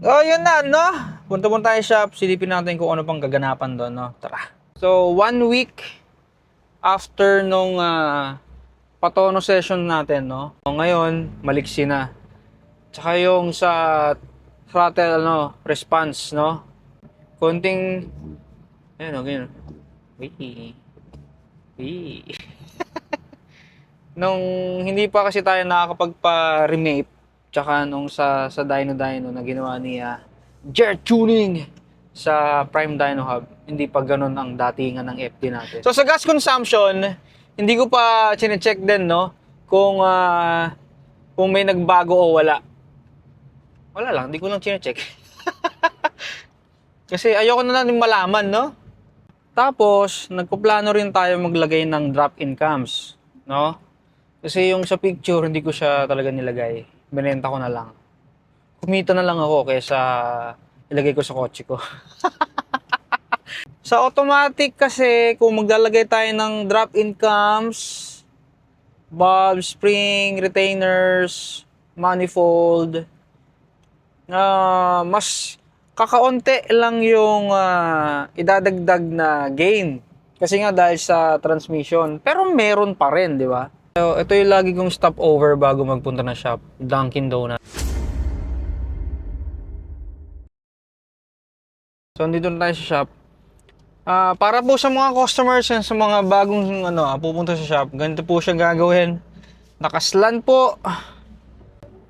Oh, yun na, no? Punta muna tayo shop, silipin natin kung ano pang gaganapan doon, no? Tara. So, 1 week after nung patono session natin, no? So, ngayon, maliksi na. Tsaka yung sa throttle, response, no? Konting, ayun, ganyan. Wee. Wee. Nung hindi pa kasi tayo nakakapagpa-remake, tsaka nung sa Dyno na ginawa niya, Jet Tuning sa Prime Dyno Hub, hindi pa ganun ang datingan ng FD natin. So sa gas consumption, hindi ko pa chine-check din, no? Kung may nagbago o wala. Wala lang, hindi ko lang chine-check. Kasi ayoko na lang din malaman, no? Tapos, nagpaplano rin tayo maglagay ng drop-in cams, no? Kasi yung sa picture, hindi ko siya talaga nilagay. Binenta ko na lang. Kumita na lang ako kaysa ilagay ko sa kotse ko. Sa automatic kasi, kung maglalagay tayo ng drop-in cams, bulb, spring, retainers, manifold, mas kakaunti lang yung idadagdag na gain. Kasi nga dahil sa transmission. Pero meron pa rin, di ba? So, ito yung lagi kong stopover bago magpunta na shop, Dunkin Donuts. So, nandito na tayo sa shop. Para po sa mga customers and sa mga bagong pupunta sa shop, ganito po siya gagawin. Nakaslan po.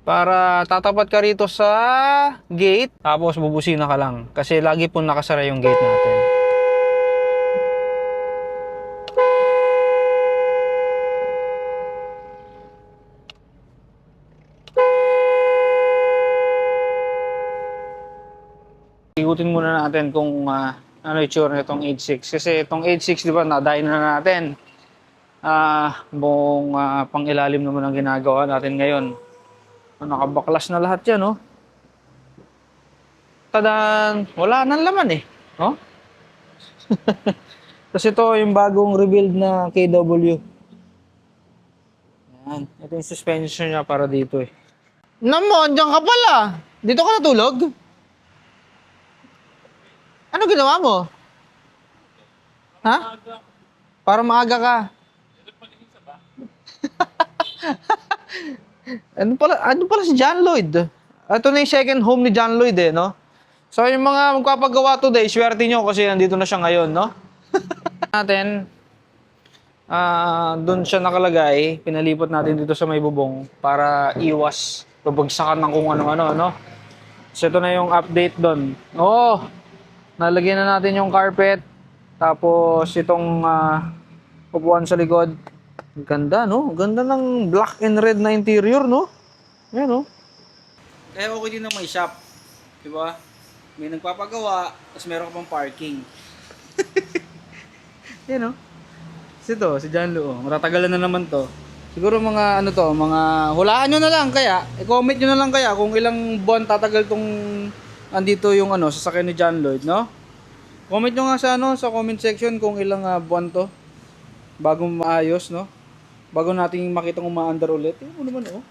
Para tatapat ka rito sa gate, tapos bubusina ka lang. Kasi lagi po nakasara yung gate natin. Ikutin muna natin kung ano yung tsura nitong 86. Kasi itong 86, di ba, nadayin na natin. Buong pang-ilalim naman ang ginagawa natin ngayon. Nakabaklas na lahat yan, no? Tadan! Wala nang laman eh. No? Tapos ito yung bagong rebuild na KW. Yan. Ito yung suspension niya para dito eh. Namo, andyan ka pala! Dito ka natulog? Ano ginawa mo? Ha? Para maaga ka. Ano pala si John Lloyd? Ito na yung second home ni John Lloyd eh, no? So yung mga magpapagawa today, swerte nyo kasi nandito na siya ngayon, no? Natin, doon siya nakalagay, pinalipat natin dito sa may bubong para iwas babagsakan ng kung ano-ano, no? So ito na yung update doon. Oh, nalagyan na natin yung carpet, tapos itong upuan sa likod. Ganda, no? Ganda ng black and red na interior, no? Ayan, no? Kaya okay din na may shop. Diba? May nagpapagawa, tapos meron ka pang parking. Ayan, no? Kasi to, si John Lu, matatagalan na naman to. Siguro mga mga hulaan nyo na lang kaya, i-comment nyo na lang kaya kung ilang buwan tatagal tong andito yung sasakyan ni John Lloyd, no? Comment nyo nga sa comment section kung ilang buwan to bago maayos, no? Bago nating makitang umaandar ulit. Ano naman, oh.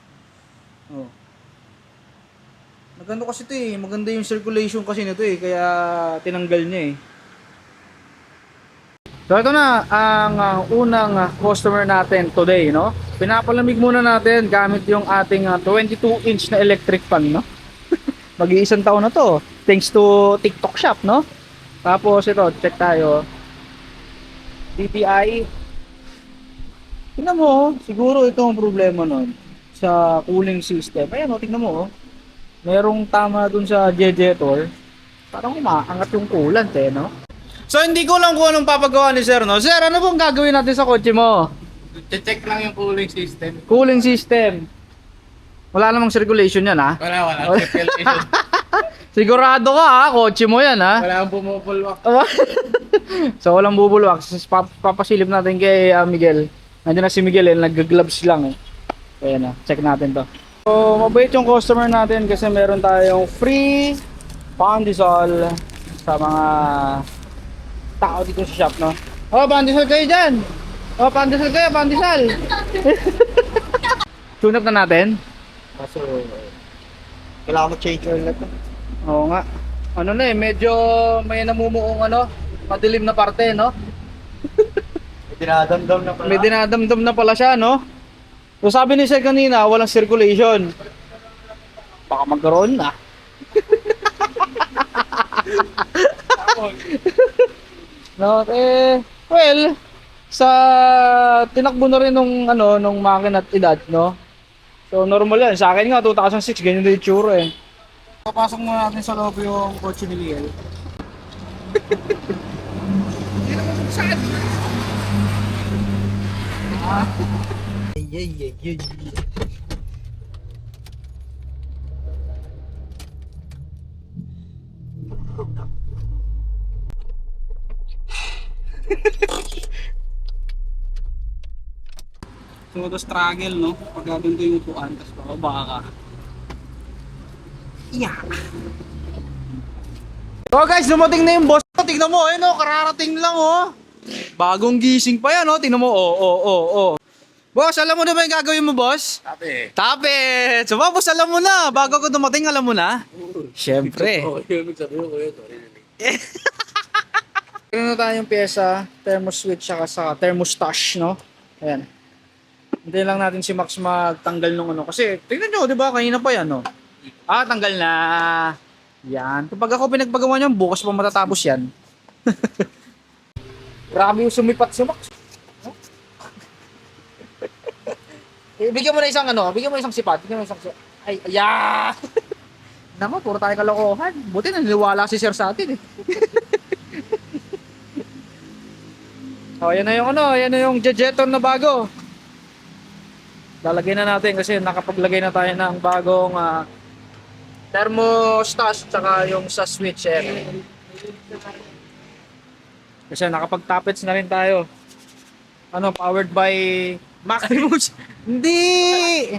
Oh. Maganda kasi ito eh. Maganda yung circulation kasi nito eh. Kaya tinanggal niya eh. So ito na ang unang customer natin today, no? Pinapalamig muna natin gamit yung ating 22-inch na electric fan, no? Mag-iisang taon na to. Thanks to TikTok Shop, no? Tapos ito, check tayo. DPI. Tingnan mo, siguro ito ang problema nun sa cooling system. Ayan tingnan mo, merong tama dun sa radiator. Parang umaangat yung coolant eh, no? So hindi ko lang kung anong papagawa ni Sir, no? Sir, ano bang gagawin natin sa kotse mo? Check lang yung cooling system. Cooling system. Wala namang circulation yan, ha? Wala. Circulation. Sigurado ka, ha? Kotse mo yan, ha? Wala akong bumubulwak. So walang bubulwak. Papasilip natin kay Miguel. Nandiyan na si Miguel eh, nag-gloves lang eh. Ayan na, check natin to. So, mabait yung customer natin kasi meron tayong free pandesal sa mga tao dito sa shop, no? Oh, pandesal kayo dyan! Oh, pandesal kayo, pandesal! Tune up na natin. Kaso, kailangan mag-change oil na to. Oo nga. Ano na eh, medyo may namumuong ano, madilim na parte, no? Dinadamdam na pala. May dinadamdam na pala siya, no? So sabi ni Sir kanina, walang circulation. Baka magkaroon na. No, well, sa tinakbo na rin nung ano, nung makina at edad, no? So normal yan. Sa akin nga 2006 ganyan din yung tsura eh. Papasok muna natin sa loob yung kotse ni Liel. So the struggle, no? Pag ganito yung upuan, tapos bababa ka. Yeah. So guys, dumating na yung boss. Tignan mo, ayun oh, kararating lang oh. Bagong gising pa yan oh, tignan mo, oh. Boss, alam mo na ba yung gagawin mo, boss? Tabi. Tapit! So boss, alam mo na. Bago ko dumating, alam mo na. Siyempre. Oo, yung sabi ko yun. Meron na tayong pyesa, thermos switch sa thermostat, no? Ayan. Hintayin lang natin si Max magtanggal nung ano. Kasi, tingnan nyo, di ba? Kanina pa yan, no? Ah, tanggal na. Yan. Kapag ako pinagpagawa niyan, bukas pa matatapos yan. Grabe yung sumipat si Max. Huh? Bigyan mo na isang ano, bigyan mo isang sipat. Bigyan mo isang sipat. Ay, ayan! Naman, puro tayo kalokohan. Buti naniniwala si Sir sa atin eh. Oh, yan na yung ano, yan na yung Jejeton na bago. Lalagay na natin kasi nakapaglagay na tayo ng bagong thermostat tsaka yung sa switch eh. Kasi nakapag-tappets na rin tayo. Ano, powered by Maximus. Hindi!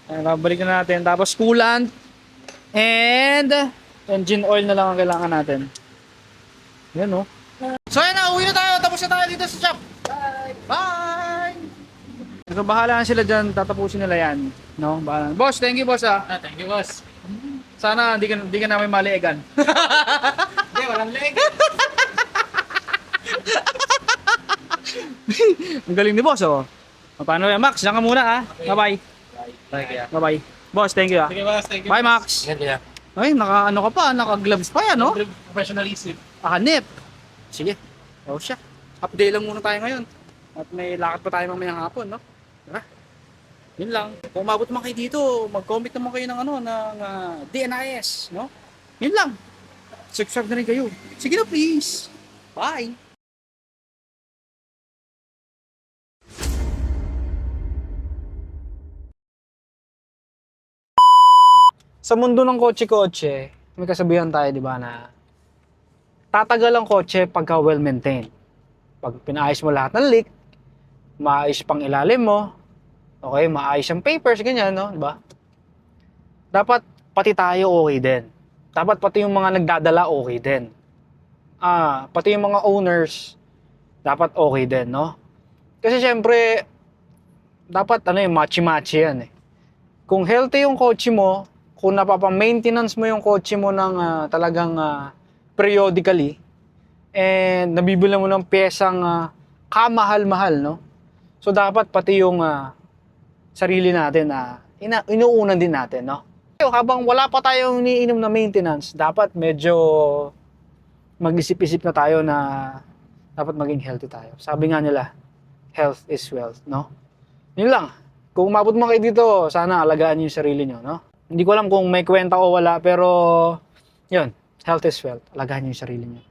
Ayan, babalik na natin. Tapos coolant and engine oil na lang ang kailangan natin. Yan oh. So yan na, uwi na tayo. Tapos na tayo dito sa shop. Bye! Bye! So bahala na sila dyan. Tatapusin nila yan. No? Bahala. Boss, thank you boss ah. Thank you, boss. Sana di ka namin maliigan. Hindi, walang leg. Ang galing ni boss oh. Paano yan? Max, diyan ka muna ah. Bye-bye. Bye, kaya. Bye-bye. Boss, thank you ah. Sige, boss. Thank you. Bye Max. Yan, kaya. Ay, naka-ano ka pa, naka-gloves pa yan no? Professionalism. Hanip. Sige. O siya. Update lang muna tayo ngayon. At may lakad pa tayo mamayang hapon, no? Tara. Yun lang. Kung umabot man kayo dito, mag-comment naman kayo ng ano, ng DNIS, no? Yun lang. Subscribe na rin kayo. Sige na, please. Bye. Sa mundo ng kotse-kotse, may kasabihan tayo, di ba, na tatagal ang kotse pagka well-maintained. Pag pinaayos mo lahat ng leak, maayos pang ilalim mo, okay, maayos ang papers, ganyan, no? Diba? Dapat pati tayo okay din. Dapat pati yung mga nagdadala okay din. Pati yung mga owners, dapat okay din, no? Kasi syempre, dapat ano yung matchy-matchy yan eh. Kung healthy yung kotse mo, kung napapa-maintenance mo yung kotse mo ng talagang periodically, and nabibili mo ng pyesang kamahal-mahal, no? So dapat pati yung sarili natin inuunan din natin, no? Habang wala pa tayong iniinom na maintenance, dapat medyo mag-isip-isip na tayo na dapat maging healthy tayo. Sabi nga nila, health is wealth, no? Yun lang. Kung umabot mo kayo dito, sana alagaan niyo yung sarili niyo, no? Hindi ko alam kung may kwenta o wala, pero yun, health is wealth. Alagaan niyo yung sarili niyo.